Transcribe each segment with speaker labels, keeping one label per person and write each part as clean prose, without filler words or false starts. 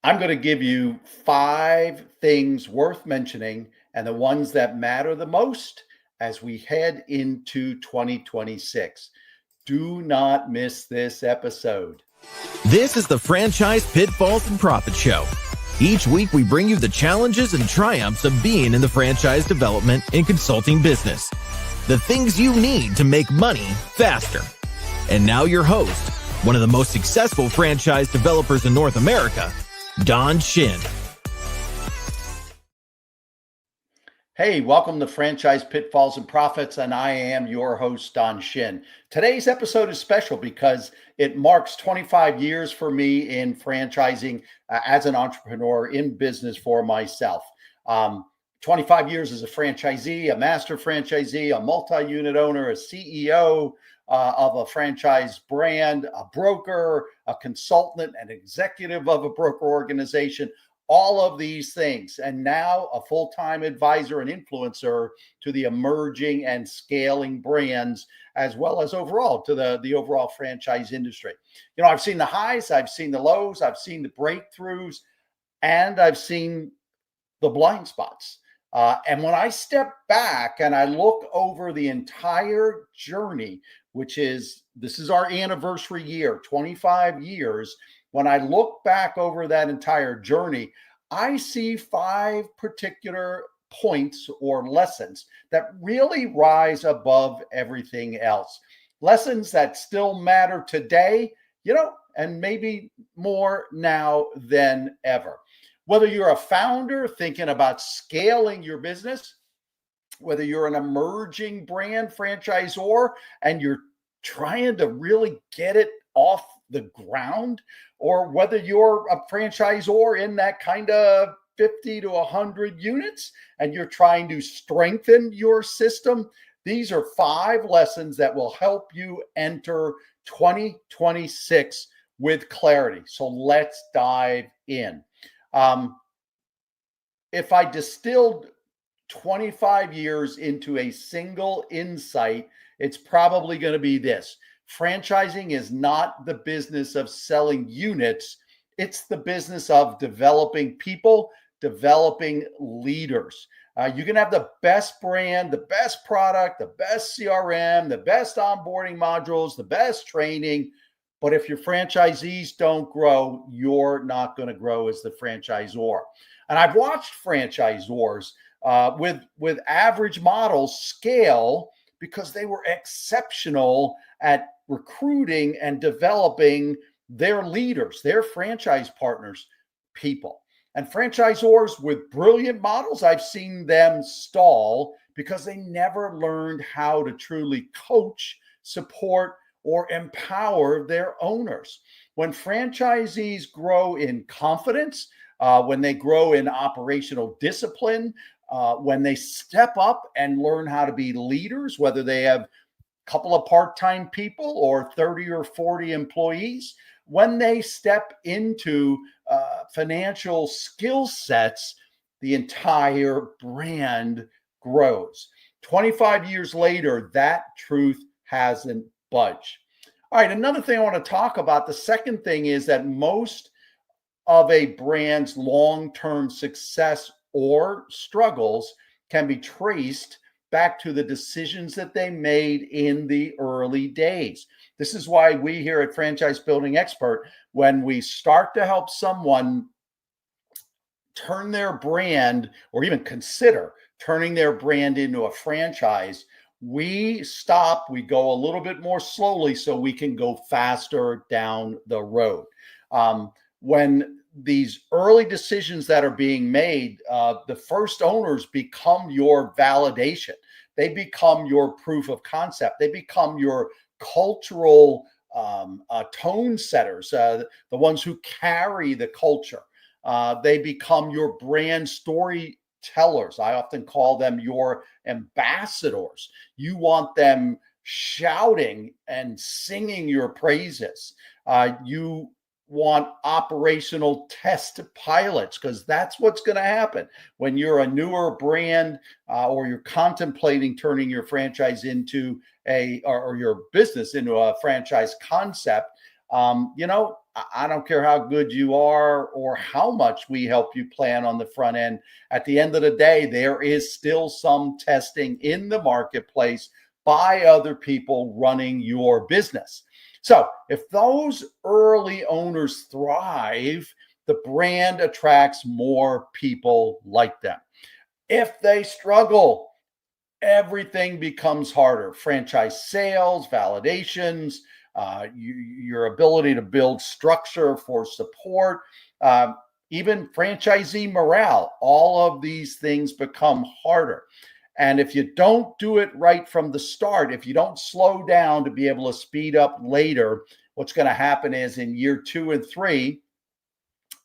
Speaker 1: I'm going to give you 5 things worth mentioning and the ones that matter the most as we head into 2026. Do not miss this episode.
Speaker 2: This is the Franchise Pitfalls and Profits Show. Each week, we bring you the challenges and triumphs of being in the franchise development and consulting business. The things you need to make money faster. And now your host, one of the most successful franchise developers in North America, Don Shin.
Speaker 1: Hey, welcome to Franchise Pitfalls and Profits, and I am your host, Don Shin. Today's episode is special because it marks 25 years for me in franchising as an entrepreneur in business for myself. 25 years as a franchisee, a master franchisee, a multi-unit owner, a CEO of a franchise brand, a broker, a consultant, an executive of a broker organization, all of these things. And now a full-time advisor and influencer to the emerging and scaling brands, as well as overall to the overall franchise industry. You know, I've seen the highs, I've seen the lows, I've seen the breakthroughs, and I've seen the blind spots. And when I step back and I look over the entire journey, this is our anniversary year, 25 years. When I look back over that entire journey, I see 5 particular points or lessons that really rise above everything else. Lessons that still matter today, and maybe more now than ever. Whether you're a founder thinking about scaling your business, whether you're an emerging brand franchisor and you're trying to really get it off the ground, or whether you're a franchisor in that kind of 50 to 100 units and you're trying to strengthen your system, these are 5 lessons that will help you enter 2026 with clarity. So let's dive in. If I distilled 25 years into a single insight, it's probably going to be this. Franchising is not the business of selling units. It's the business of developing people, developing leaders. You can have the best brand, the best product, the best CRM, the best onboarding modules, the best training. But if your franchisees don't grow, you're not going to grow as the franchisor. And I've watched franchisors with average models scale because they were exceptional at recruiting and developing their leaders, their franchise partners, people. And franchisors with brilliant models, I've seen them stall because they never learned how to truly coach, support, or empower their owners. When franchisees grow in confidence, when they grow in operational discipline, when they step up and learn how to be leaders, whether they have a couple of part-time people or 30 or 40 employees, when they step into financial skill sets, the entire brand grows. 25 years later, that truth hasn't budged. All right, another thing I want to talk about, the second thing is that most of a brand's long-term success or struggles can be traced back to the decisions that they made in the early days. This is why we here at Franchise Building Expert, when we start to help someone turn their brand or even consider turning their brand into a franchise, we stop, we go a little bit more slowly so we can go faster down the road. When these early decisions that are being made, the first owners become your validation. They become your proof of concept. They become your cultural tone setters, the ones who carry the culture. They become your brand storytellers. I often call them your ambassadors. You want them shouting and singing your praises. You want operational test pilots because that's what's going to happen when you're a newer brand or you're contemplating turning your franchise into or your business into a franchise concept. I don't care how good you are or how much we help you plan on the front end. At the end of the day, there is still some testing in the marketplace by other people running your business. So if those early owners thrive, the brand attracts more people like them. If they struggle, everything becomes harder. Franchise sales, validations, your ability to build structure for support, even franchisee morale, all of these things become harder. And if you don't do it right from the start, if you don't slow down to be able to speed up later, what's going to happen is in year 2 and 3,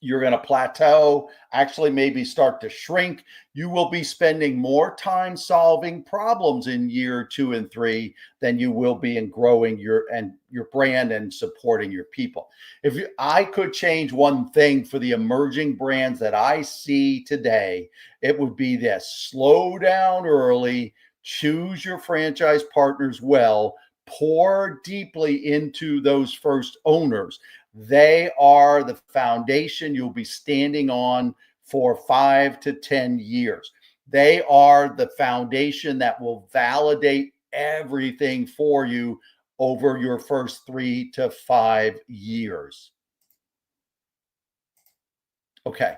Speaker 1: you're going to plateau, actually maybe start to shrink. You will be spending more time solving problems in year 2 and 3 than you will be in growing your brand and supporting your people. I could change one thing for the emerging brands that I see today, it would be this: slow down early, choose your franchise partners well, pour deeply into those first owners. They are the foundation you'll be standing on for 5 to 10 years. They are the foundation that will validate everything for you over your first 3 to 5 years. Okay.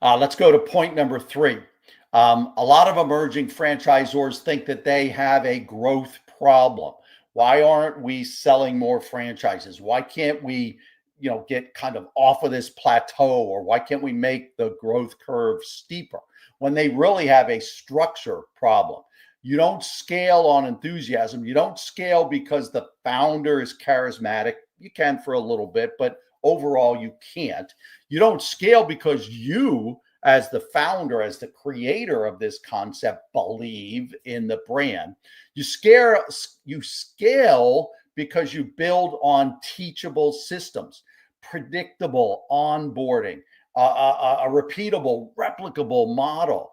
Speaker 1: Let's go to point number 3. A lot of emerging franchisors think that they have a growth problem. Why aren't we selling more franchises? Why can't we, get kind of off of this plateau, or why can't we make the growth curve steeper? When they really have a structure problem. You don't scale on enthusiasm. You don't scale because the founder is charismatic. You can for a little bit, but overall you can't. You don't scale because you, as the founder, as the creator of this concept, believe in the brand. You scale because you build on teachable systems, predictable onboarding, a repeatable, replicable model,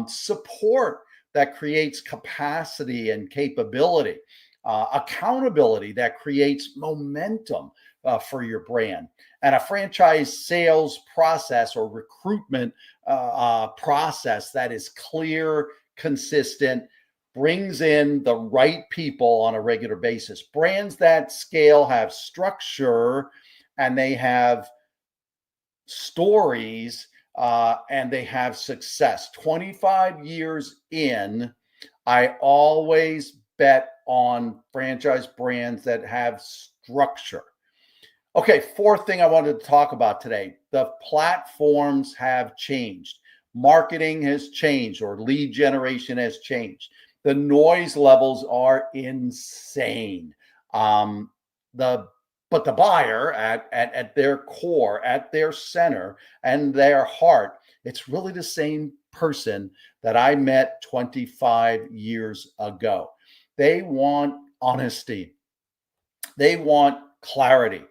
Speaker 1: support that creates capacity and capability, accountability that creates momentum for your brand, and a franchise sales process or recruitment process that is clear, consistent, brings in the right people on a regular basis. Brands that scale have structure, and they have stories, and they have success. 25 years in, I always bet on franchise brands that have structure. Okay, fourth thing I wanted to talk about today. The platforms have changed. Marketing has changed, or lead generation has changed. The noise levels are insane. But the buyer at their core, at their center and their heart, it's really the same person that I met 25 years ago. They want honesty. They want clarity.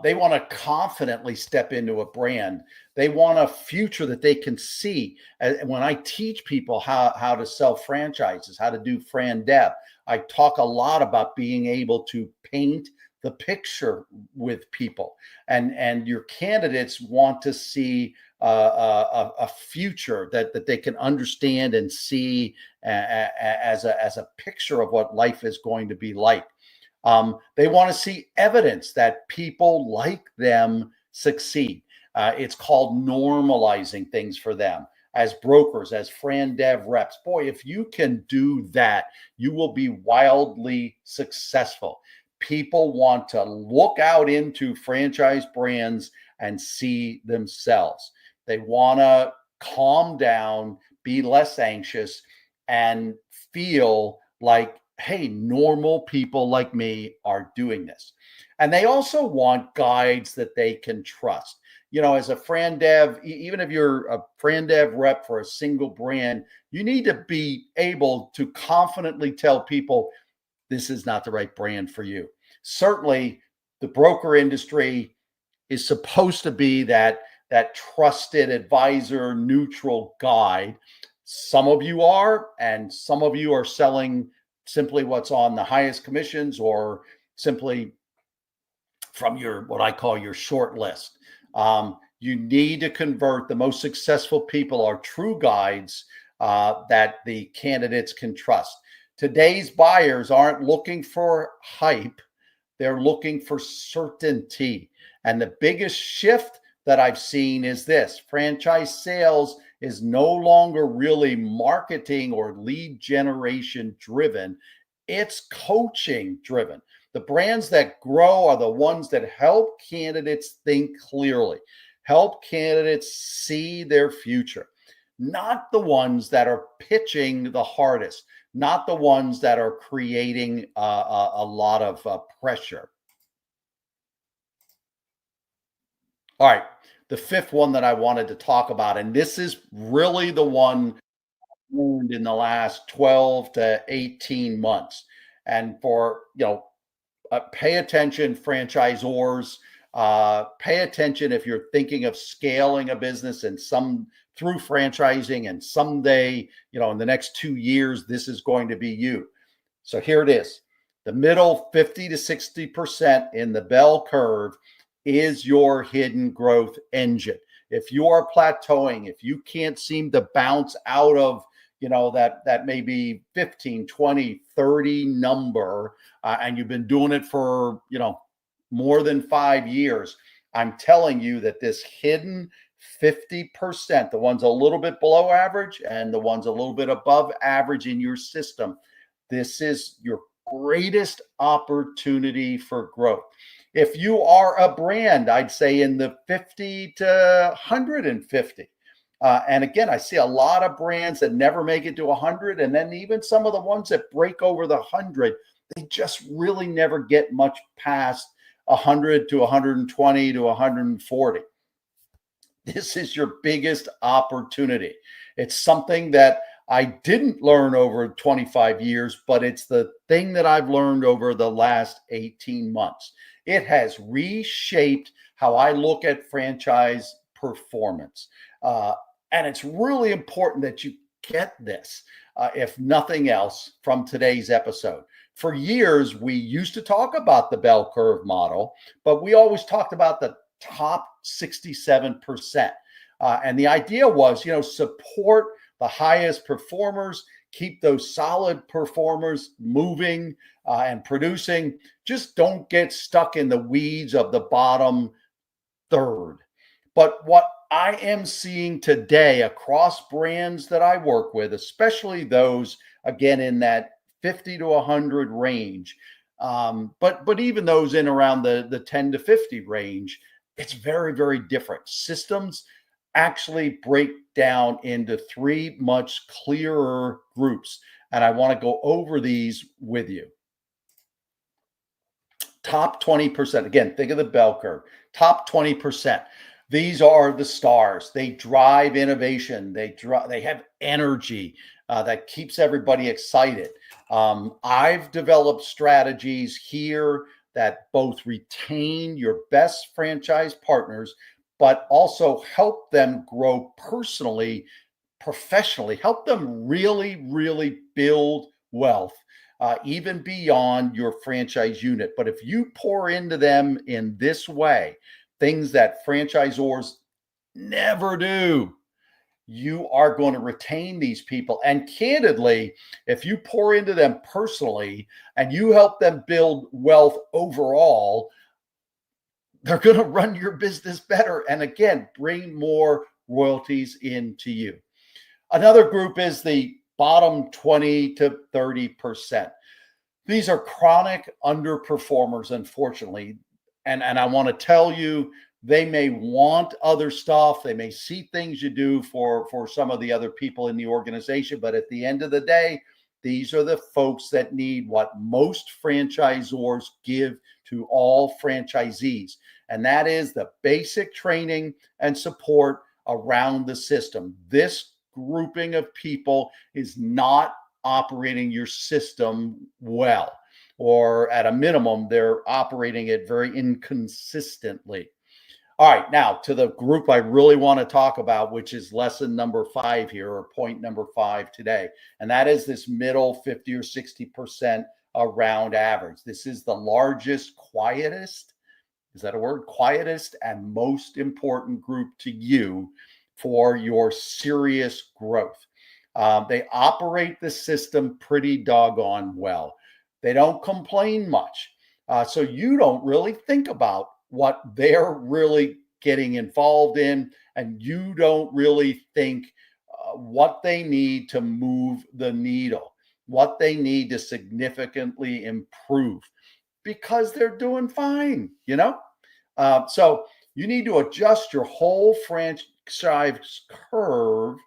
Speaker 1: They want to confidently step into a brand. They want a future that they can see. And when I teach people how to sell franchises, how to do fran dev, I talk a lot about being able to paint the picture with people. And your candidates want to see a future that they can understand and see as a picture of what life is going to be like. They want to see evidence that people like them succeed. It's called normalizing things for them as brokers, as fran dev reps. Boy, if you can do that, you will be wildly successful. People want to look out into franchise brands and see themselves. They want to calm down, be less anxious, and feel like, hey, normal people like me are doing this. And they also want guides that they can trust. As a fran dev, even if you're a fran dev rep for a single brand, you need to be able to confidently tell people this is not the right brand for you. Certainly, the broker industry is supposed to be that trusted advisor, neutral guide. Some of you are, and some of you are selling simply what's on the highest commissions or simply from your what I call your short list. You need to convert. The most successful people are true guides that the candidates can trust. Today's buyers aren't looking for hype, they're looking for certainty. And the biggest shift that I've seen is this: franchise sales is no longer really marketing or lead generation driven, it's coaching driven. The brands that grow are the ones that help candidates think clearly, help candidates see their future, not the ones that are pitching the hardest, not the ones that are creating a lot of pressure. All right, the fifth one that I wanted to talk about, and this is really the one learned in the last 12 to 18 months. And for, pay attention, franchisors. Pay attention if you're thinking of scaling a business and through franchising, and someday, in the next 2 years, this is going to be you. So here it is. The middle 50 to 60% in the bell curve is your hidden growth engine. If you are plateauing, if you can't seem to bounce out of that maybe 15, 20, 30 number, and you've been doing it for, more than 5 years, I'm telling you that this hidden 50%, the ones a little bit below average and the ones a little bit above average in your system, this is your greatest opportunity for growth. If you are a brand, I'd say in the 50 to 150. And again, I see a lot of brands that never make it to 100. And then even some of the ones that break over the 100, they just really never get much past 100 to 120 to 140. This is your biggest opportunity. It's something that I didn't learn over 25 years, but it's the thing that I've learned over the last 18 months. It has reshaped how I look at franchise performance. And it's really important that you get this, if nothing else, from today's episode. For years, we used to talk about the bell curve model, but we always talked about the top 67%. And the idea was, support the highest performers, keep those solid performers moving and producing. Just don't get stuck in the weeds of the bottom third. But what I am seeing today across brands that I work with, especially those, again, in that 50 to 100 range, but even those in around the 10 to 50 range, it's very, very different. Systems actually break down into three much clearer groups. And I want to go over these with you. Top 20%. Again, think of the bell curve. Top 20%. These are the stars. They drive innovation. They have energy that keeps everybody excited. I've developed strategies here that both retain your best franchise partners, but also help them grow personally, professionally, help them really, really build wealth, even beyond your franchise unit. But if you pour into them in this way, things that franchisors never do, you are going to retain these people. And candidly, if you pour into them personally and you help them build wealth overall, they're going to run your business better. And again, bring more royalties into you. Another group is the bottom 20 to 30%. These are chronic underperformers, unfortunately. And I want to tell you, they may want other stuff. They may see things you do for some of the other people in the organization. But at the end of the day, these are the folks that need what most franchisors give to all franchisees. And that is the basic training and support around the system. This grouping of people is not operating your system well, or at a minimum, they're operating it very inconsistently. All right, now to the group I really want to talk about, which is lesson number 5 here, or point number 5 today. And that is this middle 50 or 60% around average. This is the largest, quietest, is that a word? Quietest and most important group to you for your serious growth. They operate the system pretty doggone well. They don't complain much. So you don't really think about what they're really getting involved in, and you don't really think what they need to move the needle, what they need to significantly improve, because they're doing fine, you know? So you need to adjust your whole franchise curve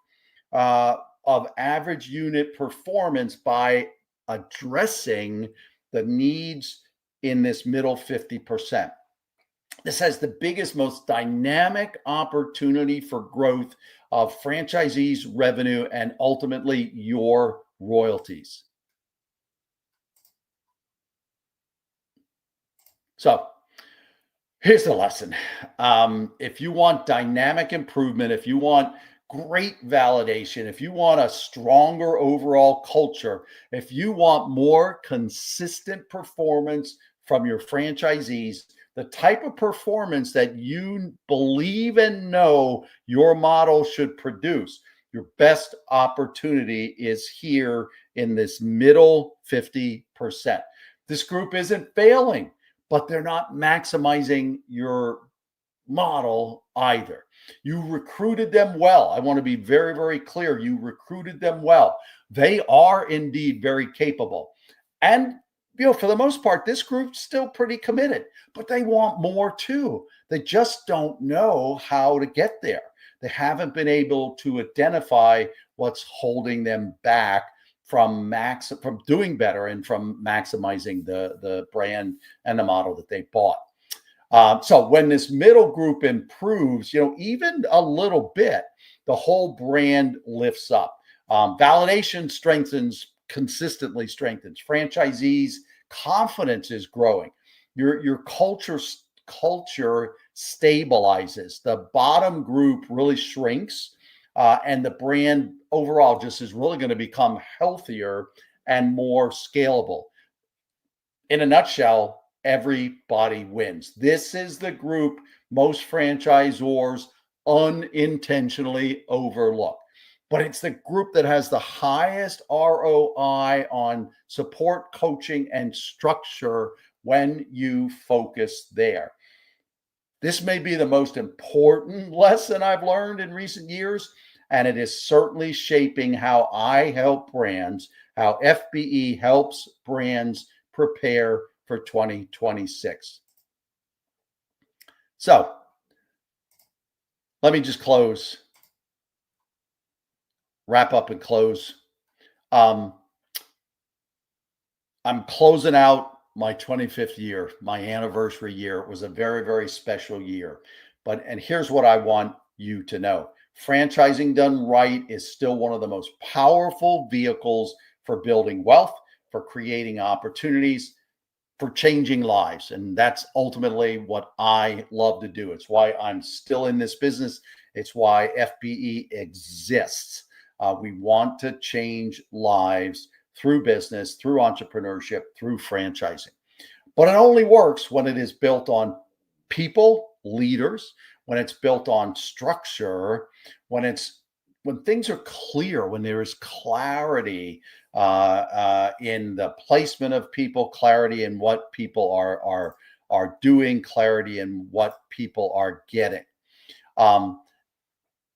Speaker 1: of average unit performance by addressing the needs in this middle 50%. This has the biggest, most dynamic opportunity for growth of franchisees' revenue and ultimately your royalties. So here's the lesson. If you want dynamic improvement, if you want great validation, if you want a stronger overall culture, if you want more consistent performance from your franchisees, the type of performance that you believe and know your model should produce, your best opportunity is here in this middle 50%. This group isn't failing, but they're not maximizing your model either. You recruited them well. I want to be very, very clear. You recruited them well. They are indeed very capable. And for the most part, this group's still pretty committed, but they want more too. They just don't know how to get there. They haven't been able to identify what's holding them back from doing better and from maximizing the brand and the model that they bought. So when this middle group improves, even a little bit, the whole brand lifts up. Validation consistently strengthens. Franchisees' confidence is growing. Your culture stabilizes. The bottom group really shrinks, and the brand overall just is really going to become healthier and more scalable. In a nutshell, everybody wins. This is the group most franchisors unintentionally overlook. But it's the group that has the highest ROI on support, coaching, and structure when you focus there. This may be the most important lesson I've learned in recent years, and it is certainly shaping how I help brands, how FBE helps brands prepare for 2026. So let me just wrap up and close. I'm closing out my 25th year, my anniversary year. It was a very, very special year. And here's what I want you to know. Franchising done right is still one of the most powerful vehicles for building wealth, for creating opportunities, for changing lives. And that's ultimately what I love to do. It's why I'm still in this business. It's why FBE exists. We want to change lives through business, through entrepreneurship, through franchising. But it only works when it is built on people, leaders, when it's built on structure, when things are clear, when there is clarity in the placement of people, clarity in what people are doing, clarity in what people are getting.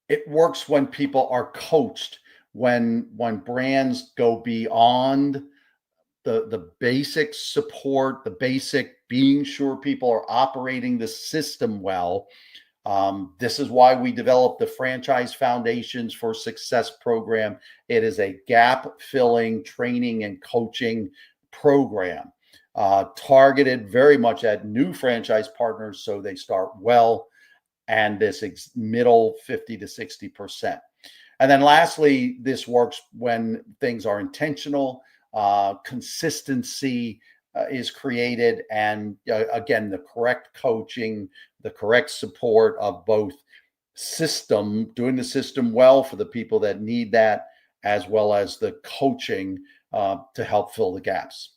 Speaker 1: It works when people are coached, when brands go beyond the basic support, the basic being sure people are operating the system well. This is why we developed the Franchise Foundations for Success program. It is a gap-filling training and coaching program targeted very much at new franchise partners so they start well, and this middle 50 to 60%. And then lastly, this works when things are intentional, consistency, is created, and again, the correct coaching, the correct support of both doing the system well for the people that need that, as well as the coaching to help fill the gaps.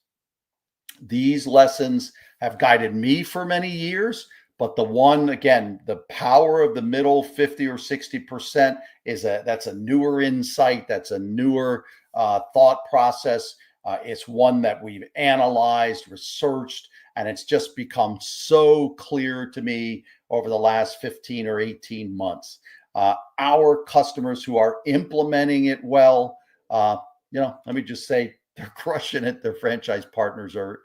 Speaker 1: These lessons have guided me for many years, but the one, again, the power of the middle 50 or 60% that's a newer insight. That's a newer thought process. It's one that we've analyzed, researched, and it's just become so clear to me over the last 15 or 18 months. Our customers who are implementing it well, let me just say, they're crushing it. Their franchise partners are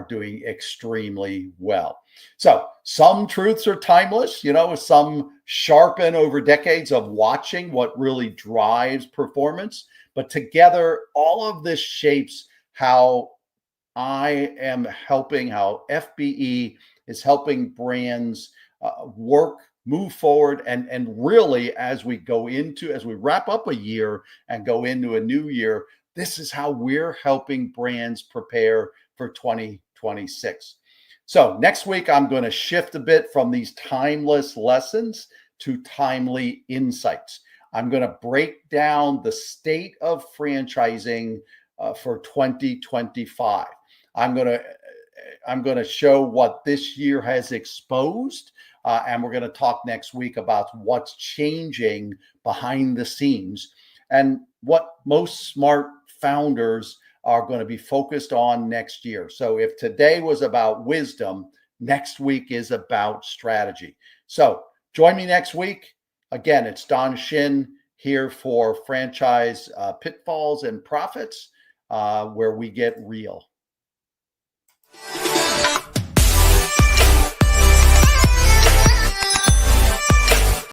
Speaker 1: doing extremely well. So some truths are timeless, some sharpen over decades of watching what really drives performance. But together, all of this shapes how I am helping, how FBE is helping brands move forward, and really, as we wrap up a year and go into a new year, this is how we're helping brands prepare for 2026. So next week, I'm going to shift a bit from these timeless lessons to timely insights. I'm going to break down the state of franchising for 2025. I'm going to show what this year has exposed, and we're going to talk next week about what's changing behind the scenes and what most smart founders are going to be focused on next year. So if today was about wisdom, next week is about strategy. So join me next week. Again, it's Don Shin here for Franchise Pitfalls and Profits, where we get real.